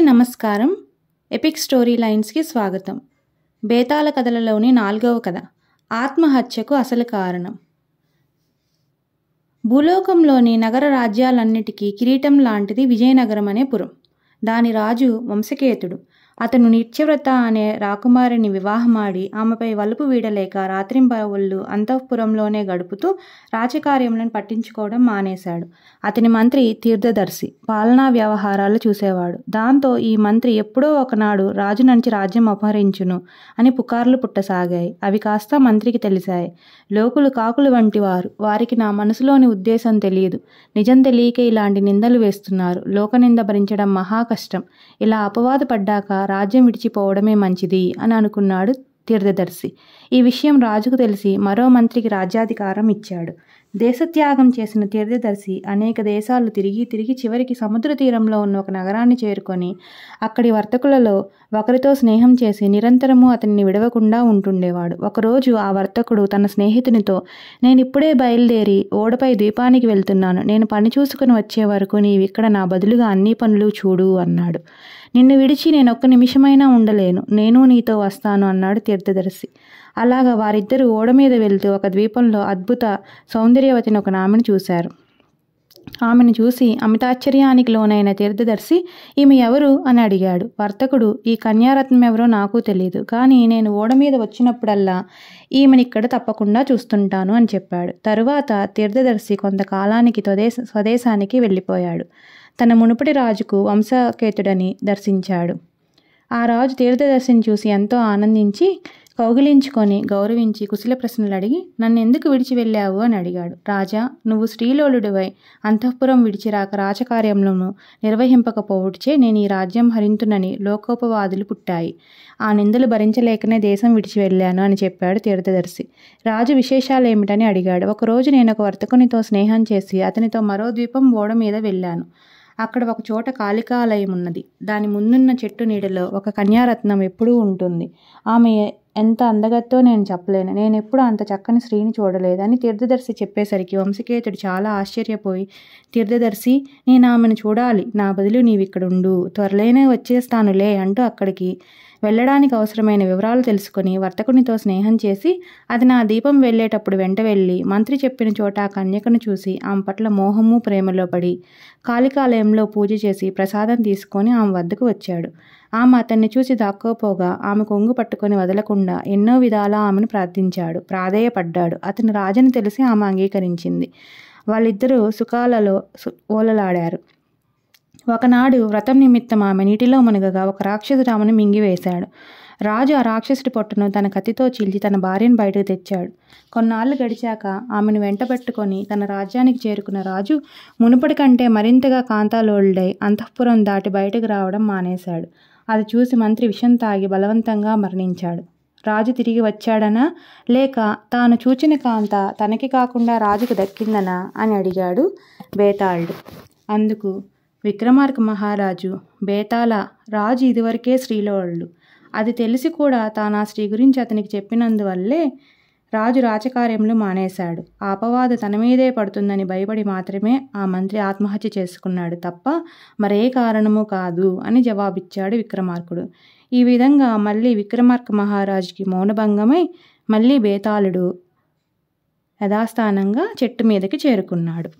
నమస్కారం. Epic story లైన్స్కి స్వాగతం. బేతాళ కథలలోని 4వ కథ, ఆత్మహత్యకు అసలు కారణం. భూలోకంలోని నగర రాజ్యాలన్నిటికీ కిరీటం లాంటిది విజయనగరం అనే పురం. దాని రాజు వంశకేతుడు. అతను నిత్యవ్రత అనే రాకుమారిని వివాహమాడి ఆమెపై వలుపు వీడలేక రాత్రింబవళ్ళు అంతఃపురంలోనే గడుపుతూ రాజకార్యములను పట్టించుకోవడం మానేశాడు. అతని మంత్రి తీర్థదర్శి పాలనా వ్యవహారాలు చూసేవాడు. దాంతో ఈ మంత్రి ఎప్పుడో ఒకనాడు రాజు నుంచి రాజ్యం అపహరించును అని పుకార్లు పుట్టసాగాయి. అవి కాస్త మంత్రికి తెలిసాయి. లోకులు కాకులు వంటి వారు. వారికి నా మనసులోని ఉద్దేశం తెలియదు. నిజం తెలియక ఇలాంటి నిందలు వేస్తున్నారు. లోకనింద భరించడం మహా కష్టం. ఇలా అపవాదు పడ్డాక రాజ్యం విడిచిపోవడమే మంచిది అని అనుకున్నాడు తీర్థదర్శి. ఈ విషయం రాజుకు తెలిసి మరో మంత్రికి రాజ్యాధికారం ఇచ్చాడు. దేశత్యాగం చేసిన తీర్థదర్శి అనేక దేశాలు తిరిగి చివరికి సముద్ర తీరంలో ఉన్న ఒక నగరాన్ని చేరుకొని అక్కడి వర్తకులలో ఒకరితో స్నేహం చేసి నిరంతరము అతన్ని విడవకుండా ఉంటుండేవాడు. ఒకరోజు ఆ వర్తకుడు తన స్నేహితునితో, నేను ఇప్పుడే బయలుదేరి ఓడపై ద్వీపానికి వెళ్తున్నాను. నేను పని చూసుకుని వచ్చే వరకు నీవిక్కడ నా బదులుగా అన్ని పనులు చూడు అన్నాడు. నిన్ను విడిచి నేను ఒక్క నిమిషమైనా ఉండలేను. నేను నీతో వస్తాను అన్నాడు తీర్థదర్శి. అలాగా వారిద్దరూ ఓడ మీద వెళ్తూ ఒక ద్వీపంలో అద్భుత సౌందర్యవతిని ఒక ఆమెను చూశారు. ఆమెను చూసి అమితాశ్చర్యానికి లోనైన తీర్థదర్శి, ఈమె ఎవరు అని అడిగాడు. వర్తకుడు, ఈ కన్యారత్నం ఎవరో నాకు తెలియదు, కానీ నేను ఓడ మీద వచ్చినప్పుడల్లా ఈమెనిక్కడ తప్పకుండా చూస్తుంటాను అని చెప్పాడు. తరువాత తీర్థదర్శి కొంతకాలానికి స్వదేశానికి వెళ్ళిపోయాడు. తన మునుపటి రాజుకు వంశకేతుడని దర్శించాడు. ఆ రాజు తీర్థదర్శిని చూసి ఎంతో ఆనందించి కౌగిలించుకొని గౌరవించి కుశల ప్రశ్నలు అడిగి, నన్ను ఎందుకు విడిచి వెళ్ళావు అని అడిగాడు. రాజా, నువ్వు స్త్రీలోలుడివై అంతఃపురం విడిచిరాక రాజకార్యములను నిర్వహింపకపోవచ్చే నేను ఈ రాజ్యం హరింతునని లోకోపవాదులు పుట్టాయి. ఆ నిందలు భరించలేకనే దేశం విడిచి వెళ్ళాను అని చెప్పాడు తీర్థదర్శి. రాజు విశేషాలేమిటని అడిగాడు. ఒకరోజు నేను ఒక వర్తకునితో స్నేహం చేసి అతనితో మరో ద్వీపం ఓడ మీద వెళ్ళాను. అక్కడ ఒక చోట కాళికాలయం ఉన్నది. దాని ముందున్న చెట్టు నీడలో ఒక కన్యారత్నం ఎప్పుడూ ఉంటుంది. ఆమె ఎంత అందగత్తో నేను చెప్పలేను. నేనెప్పుడు అంత చక్కని స్త్రీని చూడలేదని తీర్థదర్శి చెప్పేసరికి వంశకేతుడు చాలా ఆశ్చర్యపోయి, తీర్థదర్శి, నేను ఆమెను చూడాలి. నా బదులు నీవిక్కడుండు. త్వరలోనే వచ్చేస్తానులే అంటూ అక్కడికి వెళ్ళడానికి అవసరమైన వివరాలు తెలుసుకొని వర్తకునితో స్నేహం చేసి అతను ఆ దీపం వెళ్ళేటప్పుడు వెంట వెళ్ళి మంత్రి చెప్పిన చోట ఆ కన్యకను చూసి ఆమె పట్ల మోహము ప్రేమలో పడి కాళికాలయంలో పూజ చేసి ప్రసాదం తీసుకొని ఆమె వద్దకు వచ్చాడు. ఆమె అతన్ని చూసి దాక్కోపోగా ఆమె కొంగు పట్టుకొని వదలకుండా ఎన్నో విధాలా ఆమెను ప్రాధేయపడ్డాడు. అతను రాజని తెలిసి ఆమె అంగీకరించింది. వాళ్ళిద్దరూ సుఖాలలో ఓలలాడారు. ఒకనాడు వ్రతం నిమిత్తం ఆమె నీటిలో మునగగా ఒక రాక్షసుడు ఆమెను మింగివేశాడు. రాజు ఆ రాక్షసుడి పొట్టను తన కత్తితో చీల్చి తన భార్యను బయటకు తెచ్చాడు. కొన్నాళ్ళు గడిచాక ఆమెను వెంటబెట్టుకొని తన రాజ్యానికి చేరుకున్న రాజు మునుపటి కంటే మరింతగా కాంతాలోలుడై అంతఃపురం దాటి బయటకు రావడం మానేశాడు. అది చూసి మంత్రి విషం తాగి బలవంతంగా మరణించాడు. రాజు తిరిగి వచ్చాడనా, లేక తాను చూచిన కాంత తనకి కాకుండా రాజుకు దక్కిందనా అని అడిగాడు బేతాళుడు. అందుకు విక్రమార్క మహారాజు, బేతాళ, రాజు ఇదివరకే స్త్రీలోలుడు. అది తెలిసి కూడా తాను ఆ స్త్రీ గురించి అతనికి చెప్పినందువల్లే రాజు రాజకార్యములు మానేశాడు. ఆ అపవాదు తన మీదే పడుతుందని భయపడి మాత్రమే ఆ మంత్రి ఆత్మహత్య చేసుకున్నాడు తప్ప మరే కారణము కాదు అని జవాబిచ్చాడు విక్రమార్కుడు. ఈ విధంగా మళ్ళీ విక్రమార్క మహారాజుకి మౌనభంగమై మళ్ళీ బేతాళుడు యథాస్థానంగా చెట్టు మీదకి చేరుకున్నాడు.